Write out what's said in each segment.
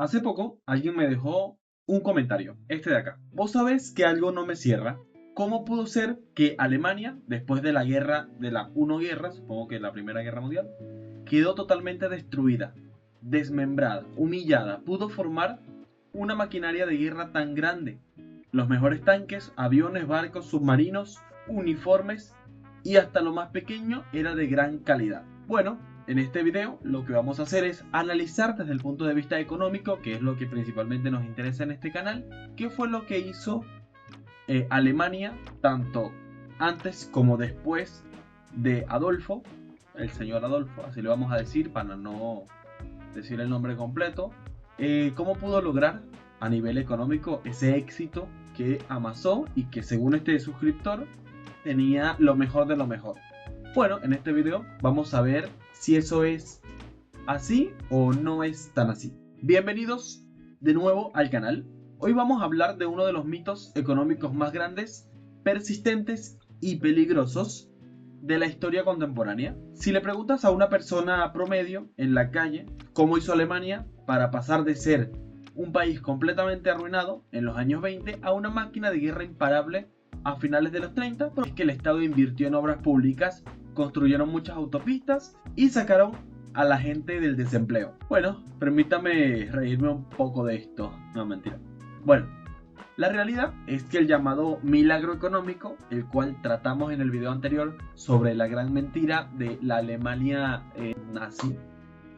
Hace poco alguien me dejó un comentario, este de acá. Vos sabés que algo no me cierra. ¿Cómo pudo ser que Alemania, después de la guerra, de la Uno Guerra, supongo que la Primera Guerra Mundial, quedó totalmente destruida, desmembrada, humillada, pudo formar una maquinaria de guerra tan grande? Los mejores tanques, aviones, barcos, submarinos, uniformes y hasta lo más pequeño era de gran calidad. Bueno, en este video lo que vamos a hacer es analizar desde el punto de vista económico, que es lo que principalmente nos interesa en este canal, qué fue lo que hizo Alemania tanto antes como después de Adolfo, el señor Adolfo, así le vamos a decir para no decir el nombre completo. Cómo pudo lograr a nivel económico ese éxito que amasó y que, según este suscriptor, tenía lo mejor de lo mejor. Bueno, en este video vamos a ver si eso es así o no es tan así. Bienvenidos de nuevo al canal. Hoy vamos a hablar de uno de los mitos económicos más grandes, persistentes y peligrosos de la historia contemporánea. Si le preguntas a una persona promedio en la calle cómo hizo Alemania para pasar de ser un país completamente arruinado en los años 20 a una máquina de guerra imparable a finales de los 30, pues es que el Estado invirtió en obras públicas, construyeron muchas autopistas y sacaron a la gente del desempleo. Bueno, permítame reírme un poco de esto. No, mentira. Bueno, la realidad es que el llamado milagro económico, el cual tratamos en el video anterior sobre la gran mentira de la Alemania nazi,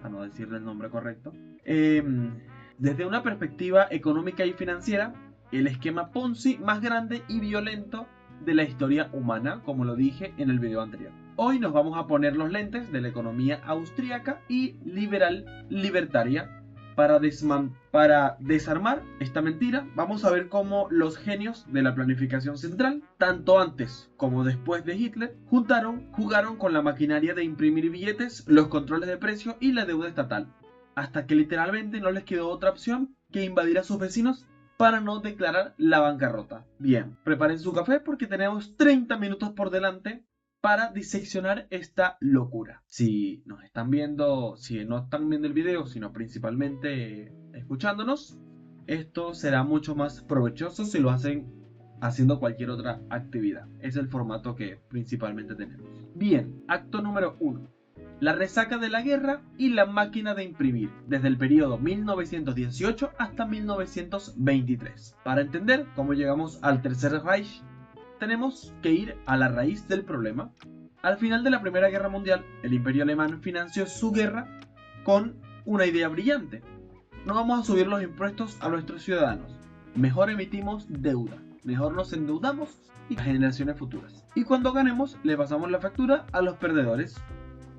a no decirle el nombre correcto, desde una perspectiva económica y financiera, el esquema Ponzi más grande y violento de la historia humana, como lo dije en el video anterior. Hoy nos vamos a poner los lentes de la economía austríaca y liberal libertaria. Para desarmar esta mentira, vamos a ver cómo los genios de la planificación central, tanto antes como después de Hitler, jugaron con la maquinaria de imprimir billetes, los controles de precio y la deuda estatal, hasta que literalmente no les quedó otra opción que invadir a sus vecinos para no declarar la bancarrota. Bien, preparen su café porque tenemos 30 minutos por delante para diseccionar esta locura. Si nos están viendo, si no están viendo el video, sino principalmente escuchándonos, esto será mucho más provechoso si lo hacen haciendo cualquier otra actividad. Es el formato que principalmente tenemos. Bien, acto número 1. La resaca de la guerra y la máquina de imprimir, desde el periodo 1918 hasta 1923. Para entender cómo llegamos al Tercer Reich, tenemos que ir a la raíz del problema. Al final de la Primera Guerra Mundial, el Imperio Alemán financió su guerra con una idea brillante. No vamos a subir los impuestos a nuestros ciudadanos. Mejor emitimos deuda. Mejor nos endeudamos y a generaciones futuras. Y cuando ganemos, le pasamos la factura a los perdedores.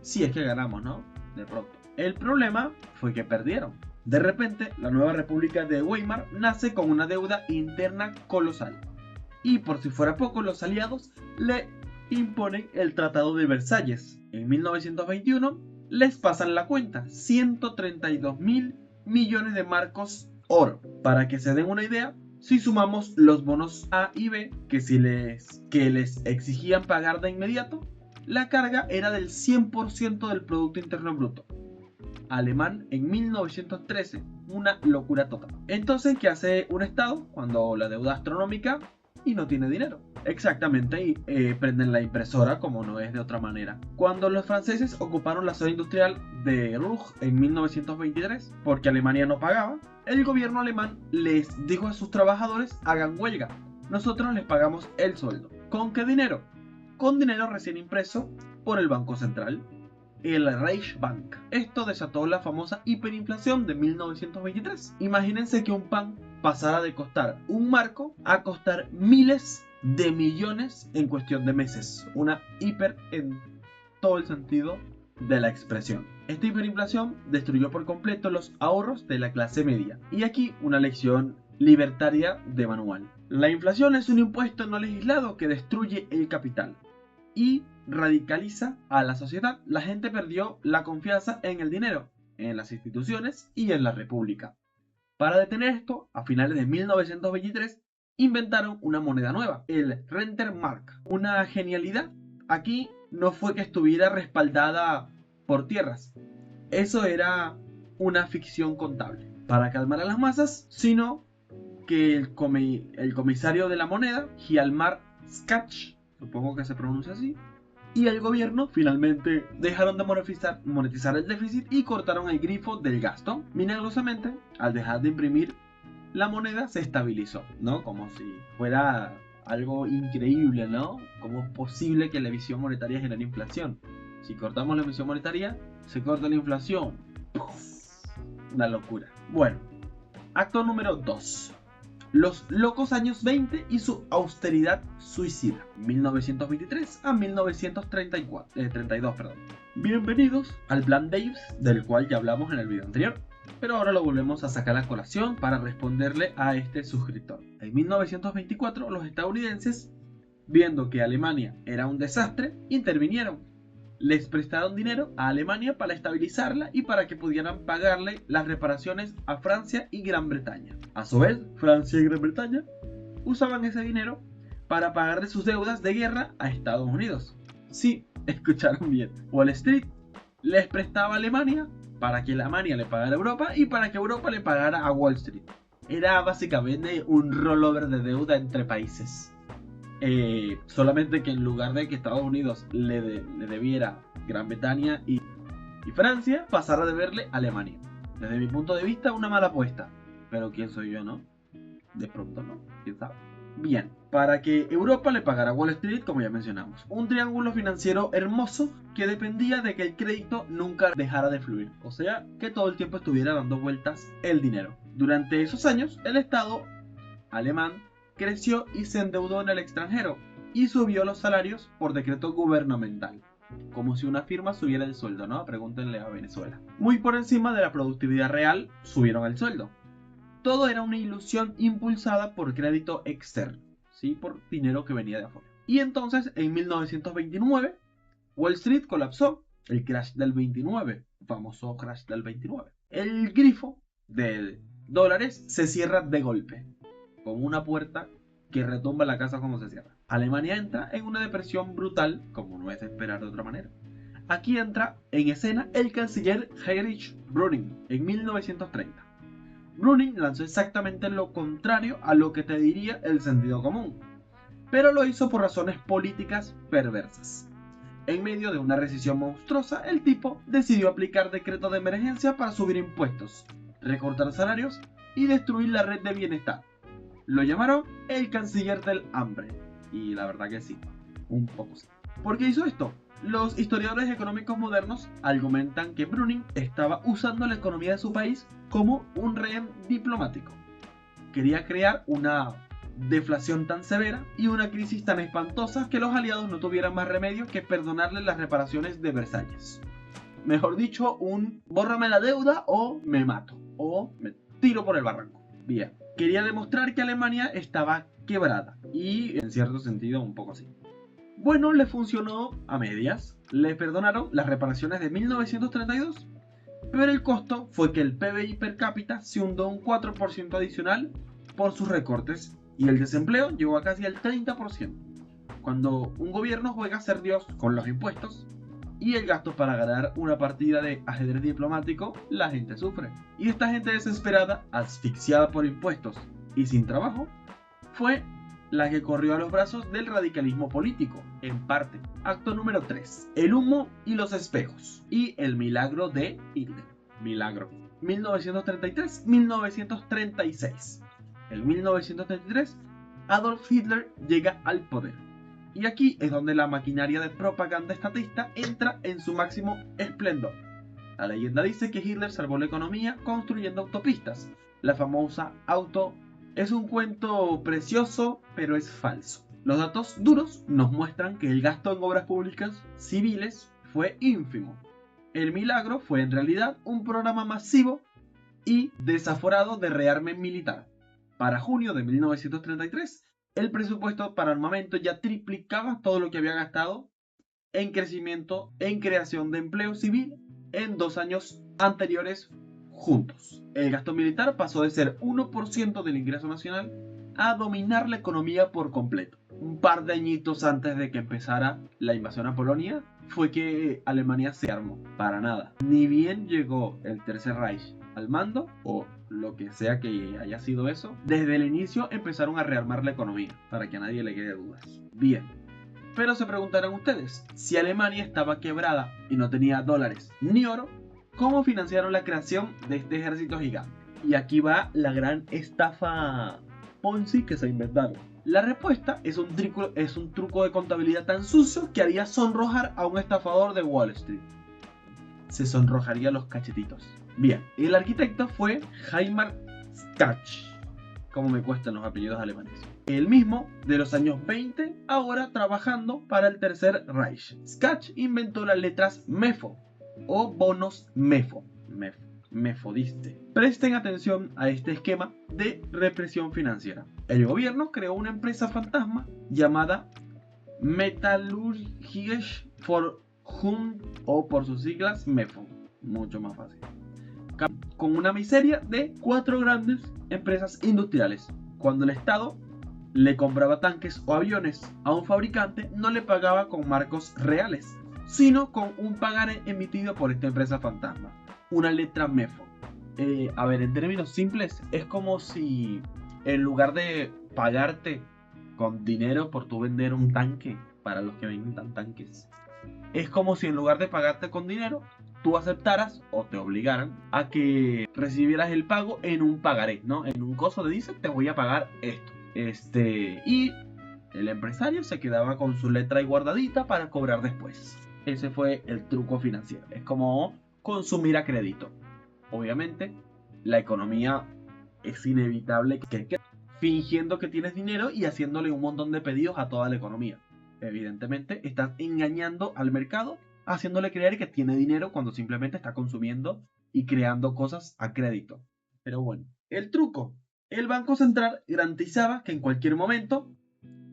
Si es que ganamos, ¿no? De pronto. El problema fue que perdieron. De repente, la nueva República de Weimar nace con una deuda interna colosal. Y por si fuera poco, los aliados le imponen el Tratado de Versalles. En 1921 les pasan la cuenta, 132.000 millones de marcos oro. Para que se den una idea, si sumamos los bonos A y B que les exigían pagar de inmediato, la carga era del 100% del Producto Interno Bruto alemán en 1913. Una locura total. Entonces, ¿qué hace un Estado cuando la deuda astronómica y no tiene dinero? Exactamente, y prenden la impresora, como no es de otra manera. Cuando los franceses ocuparon la zona industrial de Ruhr en 1923, porque Alemania no pagaba, el gobierno alemán les dijo a sus trabajadores: hagan huelga, nosotros les pagamos el sueldo. ¿Con qué dinero? Con dinero recién impreso por el Banco Central, el Reichsbank. Esto desató la famosa hiperinflación de 1923. Imagínense que un pan pasara de costar un marco a costar miles de millones en cuestión de meses. Una hiper en todo el sentido de la expresión. Esta hiperinflación destruyó por completo los ahorros de la clase media. Y aquí una lección libertaria de manual. La inflación es un impuesto no legislado que destruye el capital y radicaliza a la sociedad. La gente perdió la confianza en el dinero, en las instituciones y en la república. Para detener esto, a finales de 1923 inventaron una moneda nueva, el Rentenmark. Una genialidad. Aquí no fue que estuviera respaldada por tierras, eso era una ficción contable. para calmar a las masas, sino que el comisario de la moneda, Hjalmar Schacht, supongo que se pronuncia así, y el gobierno finalmente dejaron de monetizar el déficit y cortaron el grifo del gasto. Milagrosamente, al dejar de imprimir, la moneda se estabilizó, ¿no? Como si fuera algo increíble, ¿no? ¿Cómo es posible que la emisión monetaria genere inflación? Si cortamos la emisión monetaria, se corta la inflación. ¡Puf! Una locura. Bueno, acto número 2. Los locos años 20 y su austeridad suicida, 1923 a 1932. Bienvenidos al Plan Davis, del cual ya hablamos en el video anterior, pero ahora lo volvemos a sacar a colación para responderle a este suscriptor. En 1924, los estadounidenses, viendo que Alemania era un desastre, intervinieron. Les prestaron dinero a Alemania para estabilizarla y para que pudieran pagarle las reparaciones a Francia y Gran Bretaña. A su vez, Francia y Gran Bretaña usaban ese dinero para pagarle sus deudas de guerra a Estados Unidos. Sí, escucharon bien. Wall Street les prestaba a Alemania para que Alemania le pagara a Europa y para que Europa le pagara a Wall Street. Era básicamente un rollover de deuda entre países. Solamente que en lugar de que Estados Unidos le debiera Gran Bretaña y Francia, pasara a deberle a Alemania. Desde mi punto de vista, una mala apuesta. Pero ¿quién soy yo, no? De pronto no, quién sabe. Bien, para que Europa le pagara a Wall Street, como ya mencionamos, un triángulo financiero hermoso que dependía de que el crédito nunca dejara de fluir, o sea, que todo el tiempo estuviera dando vueltas el dinero. Durante esos años, el Estado alemán creció y se endeudó en el extranjero y subió los salarios por decreto gubernamental. Como si una firma subiera el sueldo, ¿no? Pregúntenle a Venezuela. Muy por encima de la productividad real, subieron el sueldo. Todo era una ilusión impulsada por crédito externo, ¿sí? Por dinero que venía de afuera. Y entonces, en 1929, Wall Street colapsó. El crash del 29, famoso crash del 29. El grifo de dólares se cierra de golpe, como una puerta que retumba la casa cuando se cierra. Alemania entra en una depresión brutal, como no es de esperar de otra manera. Aquí entra en escena el canciller Heinrich Brüning en 1930. Brüning lanzó exactamente lo contrario a lo que te diría el sentido común, pero lo hizo por razones políticas perversas. En medio de una recesión monstruosa, el tipo decidió aplicar decretos de emergencia para subir impuestos, recortar salarios y destruir la red de bienestar. Lo llamaron el canciller del hambre. Y la verdad que sí, un poco sí. ¿Por qué hizo esto? Los historiadores económicos modernos argumentan que Brüning estaba usando la economía de su país como un rehén diplomático. Quería crear una deflación tan severa y una crisis tan espantosa que los aliados no tuvieran más remedio que perdonarle las reparaciones de Versalles. Mejor dicho, un bórrame la deuda o me mato, o me tiro por el barranco. Bien, quería demostrar que Alemania estaba quebrada y en cierto sentido un poco así. Bueno, le funcionó a medias, le perdonaron las reparaciones de 1932, pero el costo fue que el PBI per cápita se hundió un 4% adicional por sus recortes y el desempleo llegó a casi al 30%. Cuando un gobierno juega a ser Dios con los impuestos y el gasto para ganar una partida de ajedrez diplomático, la gente sufre. Y esta gente desesperada, asfixiada por impuestos y sin trabajo, fue la que corrió a los brazos del radicalismo político, en parte. Acto número 3. El humo y los espejos. Y el milagro de Hitler. Milagro. 1933-1936. En 1933, Adolf Hitler llega al poder. Y aquí es donde la maquinaria de propaganda estatista entra en su máximo esplendor. La leyenda dice que Hitler salvó la economía construyendo autopistas. La famosa auto es un cuento precioso, pero es falso. Los datos duros nos muestran que el gasto en obras públicas civiles fue ínfimo. El milagro fue en realidad un programa masivo y desaforado de rearme militar. Para junio de 1933, el presupuesto para armamento ya triplicaba todo lo que había gastado en crecimiento, en creación de empleo civil en 2 años anteriores juntos. El gasto militar pasó de ser 1% del ingreso nacional a dominar la economía por completo. Un par de añitos antes de que empezara la invasión a Polonia fue que Alemania se armó. Para nada. Ni bien llegó el Tercer Reich al mando, o lo que sea que haya sido eso, desde el inicio empezaron a rearmar la economía, para que a nadie le quede dudas. Bien, pero se preguntarán ustedes, si Alemania estaba quebrada y no tenía dólares ni oro, ¿cómo financiaron la creación de este ejército gigante? Y aquí va la gran estafa Ponzi que se inventaron. La respuesta es un truco de contabilidad tan sucio que haría sonrojar a un estafador de Wall Street. Se sonrojaría los cachetitos. Bien, el arquitecto fue Hjalmar Schacht, como me cuestan los apellidos alemanes. El mismo, de los años 20, ahora trabajando para el Tercer Reich. Schacht inventó las letras MEFO o bonos MEFO. Mefodiste. Presten atención a este esquema de represión financiera. El gobierno creó una empresa fantasma llamada Metallurgische Verbund, o por sus siglas MEFO, mucho más fácil, con una miseria de 4 grandes empresas industriales. Cuando el Estado le compraba tanques o aviones a un fabricante, no le pagaba con marcos reales, sino con un pagaré emitido por esta empresa fantasma, una letra MEFO. A ver, en términos simples, es como si en lugar de pagarte con dinero por tu vender un tanque, para los que vendan tanques, es como si en lugar de pagarte con dinero, tú aceptaras o te obligaran a que recibieras el pago en un pagaré, ¿no? En un coso de dice, te voy a pagar esto. Y el empresario se quedaba con su letra ahí guardadita para cobrar después. Ese fue el truco financiero. Es como consumir a crédito. Obviamente, la economía es inevitable que fingiendo que tienes dinero y haciéndole un montón de pedidos a toda la economía. Evidentemente, estás engañando al mercado, haciéndole creer que tiene dinero cuando simplemente está consumiendo y creando cosas a crédito. Pero bueno, el truco. El Banco Central garantizaba que en cualquier momento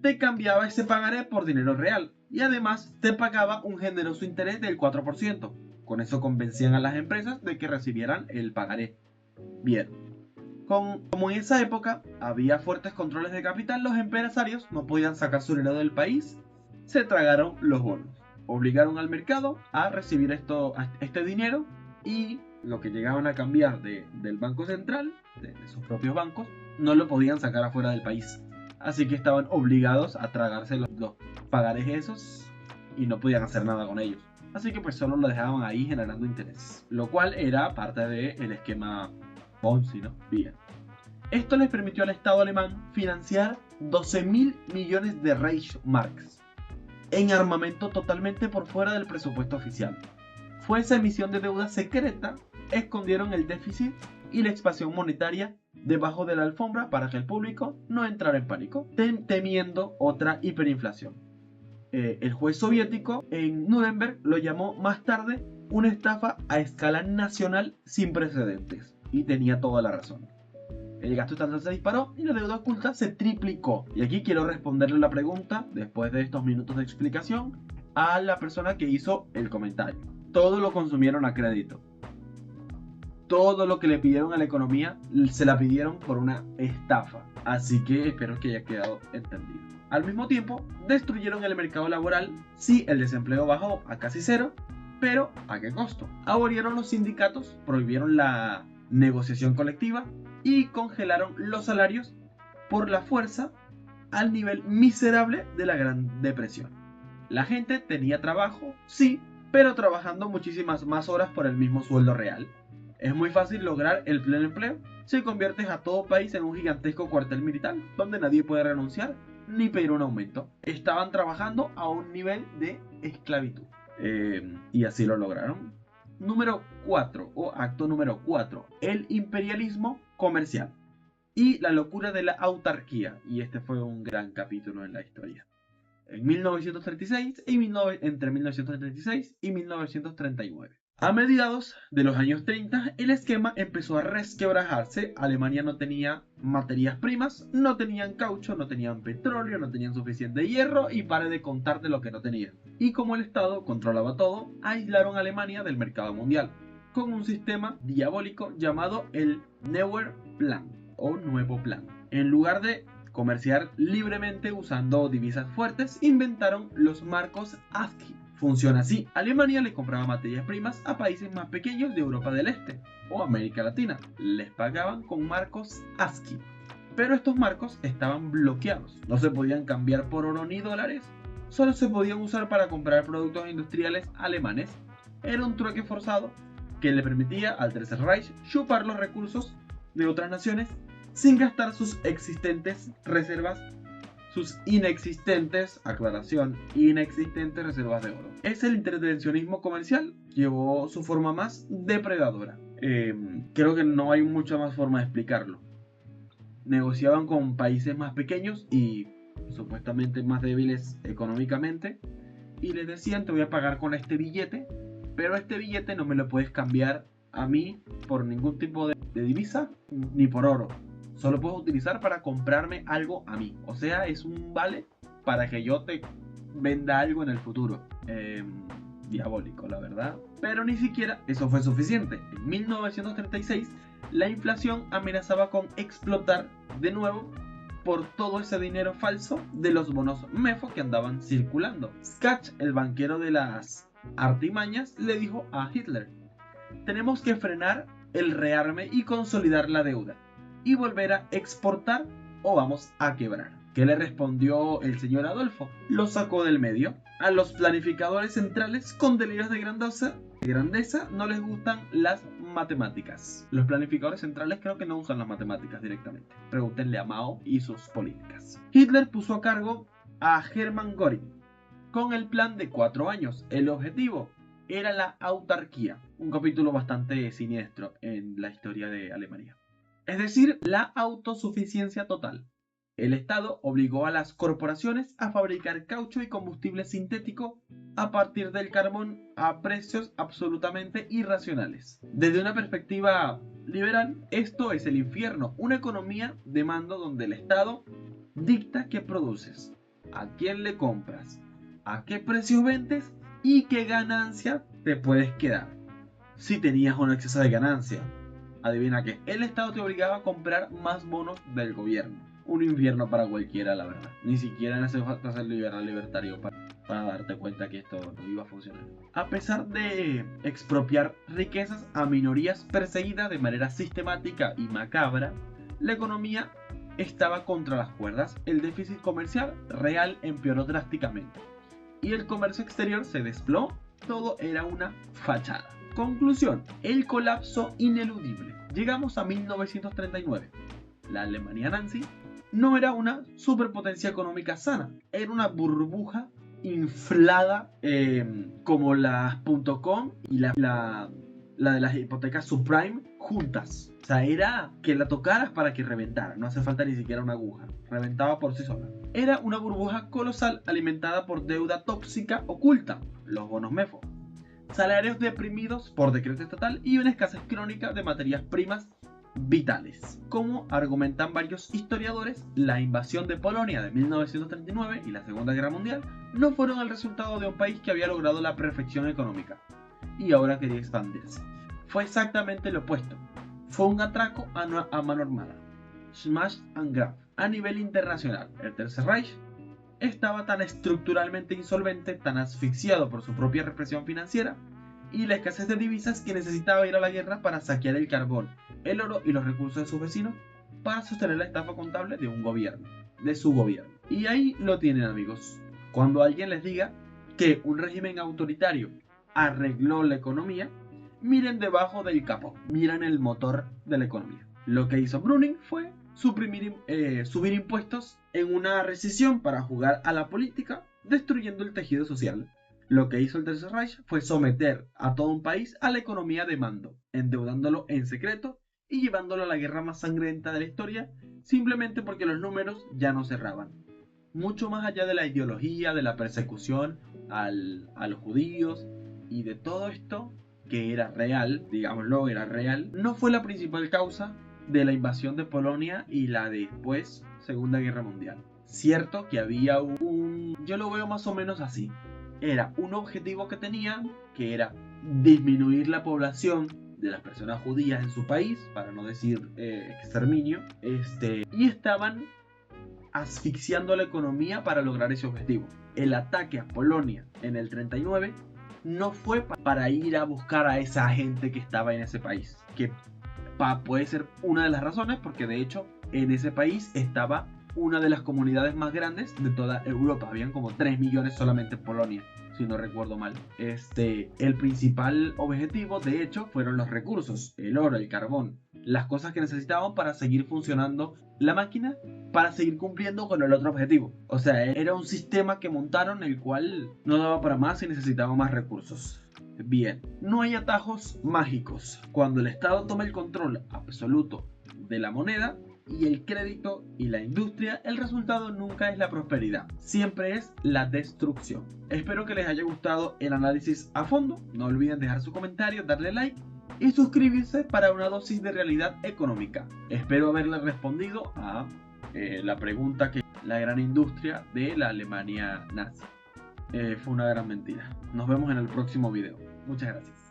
te cambiaba ese pagaré por dinero real y además te pagaba un generoso interés del 4%. Con eso convencían a las empresas de que recibieran el pagaré. Bien, como en esa época había fuertes controles de capital, los empresarios no podían sacar su dinero del país, se tragaron los bonos. Obligaron al mercado a recibir este dinero y lo que llegaban a cambiar del Banco Central, de sus propios bancos, no lo podían sacar afuera del país. Así que estaban obligados a tragarse los pagarés esos y no podían hacer nada con ellos. Así que pues solo lo dejaban ahí generando intereses, lo cual era parte del esquema Ponzi, ¿no? Bien. Esto les permitió al Estado alemán financiar 12.000 millones de Reichsmarks en armamento totalmente por fuera del presupuesto oficial. Fue esa emisión de deuda secreta, escondieron el déficit y la expansión monetaria debajo de la alfombra para que el público no entrara en pánico, temiendo otra hiperinflación. El juez soviético en Nuremberg lo llamó más tarde una estafa a escala nacional sin precedentes, y tenía toda la razón. El gasto estatal se disparó y la deuda oculta se triplicó. Y aquí quiero responderle la pregunta, después de estos minutos de explicación, a la persona que hizo el comentario. Todo lo consumieron a crédito. Todo lo que le pidieron a la economía se la pidieron por una estafa. Así que espero que haya quedado entendido. Al mismo tiempo, destruyeron el mercado laboral. Sí, el desempleo bajó a casi cero, pero ¿a qué costo? Abolieron los sindicatos, prohibieron la negociación colectiva y congelaron los salarios por la fuerza al nivel miserable de la Gran Depresión. La gente tenía trabajo, sí, pero trabajando muchísimas más horas por el mismo sueldo real. Es muy fácil lograr el pleno empleo si conviertes a todo país en un gigantesco cuartel militar donde nadie puede renunciar ni pedir un aumento. Estaban trabajando a un nivel de esclavitud. Y así lo lograron. Número 4 o acto número 4, el imperialismo comercial y la locura de la autarquía. Y este fue un gran capítulo en la historia. En 1936 entre 1936 y 1939. A mediados de los años 30, el esquema empezó a resquebrajarse. Alemania no tenía materias primas, no tenían caucho, no tenían petróleo, no tenían suficiente hierro y pare de contar de lo que no tenían. Y como el Estado controlaba todo, aislaron a Alemania del mercado mundial con un sistema diabólico llamado el Neuer Plan o Nuevo Plan. En lugar de comerciar libremente usando divisas fuertes, inventaron los marcos ASCII Funciona así. Alemania le compraba materias primas a países más pequeños de Europa del Este o América Latina. Les pagaban con marcos ASCII. Pero estos marcos estaban bloqueados. No se podían cambiar por oro ni dólares. Solo se podían usar para comprar productos industriales alemanes. Era un trueque forzado que le permitía al Tercer Reich chupar los recursos de otras naciones sin gastar sus inexistentes reservas de oro. Es el intervencionismo comercial, llevó su forma más depredadora. Creo que no hay mucha más forma de explicarlo. Negociaban con países más pequeños y supuestamente más débiles económicamente y les decían: te voy a pagar con este billete, pero este billete no me lo puedes cambiar a mí por ningún tipo de divisa ni por oro. Solo puedes utilizar para comprarme algo a mí. O sea, es un vale para que yo te venda algo en el futuro. Diabólico, la verdad. Pero ni siquiera eso fue suficiente. En 1936, la inflación amenazaba con explotar de nuevo por todo ese dinero falso de los bonos MEFO que andaban circulando. Schatz, el banquero de las artimañas, le dijo a Hitler: tenemos que frenar el rearme y consolidar la deuda y volver a exportar o vamos a quebrar. ¿Qué le respondió el señor Adolfo? Lo sacó del medio. A los planificadores centrales con delirios de grandeza no les gustan las matemáticas. Los planificadores centrales creo que no usan las matemáticas directamente. Pregúntenle a Mao y sus políticas. Hitler puso a cargo a Hermann Göring con el plan de 4 años. El objetivo era la autarquía, un capítulo bastante siniestro en la historia de Alemania. Es decir, la autosuficiencia total. El Estado obligó a las corporaciones a fabricar caucho y combustible sintético a partir del carbón a precios absolutamente irracionales. Desde una perspectiva liberal, esto es el infierno, una economía de mando donde el Estado dicta qué produces, a quién le compras, a qué precios vendes y qué ganancia te puedes quedar. Si tenías un exceso de ganancia, adivina qué, el Estado te obligaba a comprar más bonos del gobierno. Un infierno para cualquiera, la verdad. Ni siquiera hace falta ser libertario para darte cuenta que esto no iba a funcionar. A pesar de expropiar riquezas a minorías perseguidas de manera sistemática y macabra, la economía estaba contra las cuerdas. El déficit comercial real empeoró drásticamente y el comercio exterior se desplomó. Todo era una fachada. Conclusión: el colapso ineludible. Llegamos a 1939. La Alemania nazi no era una superpotencia económica sana, era una burbuja inflada como las .com y la de las hipotecas subprime juntas. O sea, era que la tocaras para que reventara, no hace falta ni siquiera una aguja, reventaba por sí sola. Era una burbuja colosal alimentada por deuda tóxica oculta, los bonos MEFO, salarios deprimidos por decreto estatal y una escasez crónica de materias primas vitales. Como argumentan varios historiadores, la invasión de Polonia de 1939 y la Segunda Guerra Mundial no fueron el resultado de un país que había logrado la perfección económica y ahora quería expandirse. Fue exactamente lo opuesto. Fue un atraco a mano armada, smash and grab, a nivel internacional. El Tercer Reich estaba tan estructuralmente insolvente, tan asfixiado por su propia represión financiera y la escasez de divisas, que necesitaba ir a la guerra para saquear el carbón, el oro y los recursos de sus vecinos para sostener la estafa contable de un gobierno, de su gobierno. Y ahí lo tienen, amigos. Cuando alguien les diga que un régimen autoritario arregló la economía, miren debajo del capó, miren el motor de la economía. Lo que hizo Brüning fue subir impuestos en una recesión para jugar a la política, destruyendo el tejido social. Lo que hizo el Tercer Reich fue someter a todo un país a la economía de mando, endeudándolo en secreto y llevándolo a la guerra más sangrienta de la historia, simplemente porque los números ya no cerraban. Mucho más allá de la ideología, de la persecución a los judíos y de todo esto, que era real, digámoslo, era real, no fue la principal causa de la invasión de Polonia y la después Segunda Guerra Mundial. Cierto que había yo lo veo más o menos así. Era un objetivo que tenían, que era disminuir la población de las personas judías en su país, para no decir exterminio, y estaban asfixiando la economía para lograr ese objetivo. El ataque a Polonia en el 39 no fue para ir a buscar a esa gente que estaba en ese país, que puede ser una de las razones, porque de hecho en ese país estaba una de las comunidades más grandes de toda Europa. Habían como 3 millones solamente en Polonia, si no recuerdo mal. El principal objetivo, de hecho, fueron los recursos, el oro, el carbón, las cosas que necesitaban para seguir funcionando la máquina, para seguir cumpliendo con el otro objetivo. O sea, era un sistema que montaron el cual no daba para más y necesitaba más recursos. Bien, no hay atajos mágicos. Cuando el Estado toma el control absoluto de la moneda y el crédito y la industria, el resultado nunca es la prosperidad, siempre es la destrucción. Espero que les haya gustado el análisis a fondo. No olviden dejar su comentario, darle like y suscribirse para una dosis de realidad económica. Espero haberle respondido a la pregunta que la gran industria de la Alemania nazi fue una gran mentira. Nos vemos en el próximo video. Muchas gracias.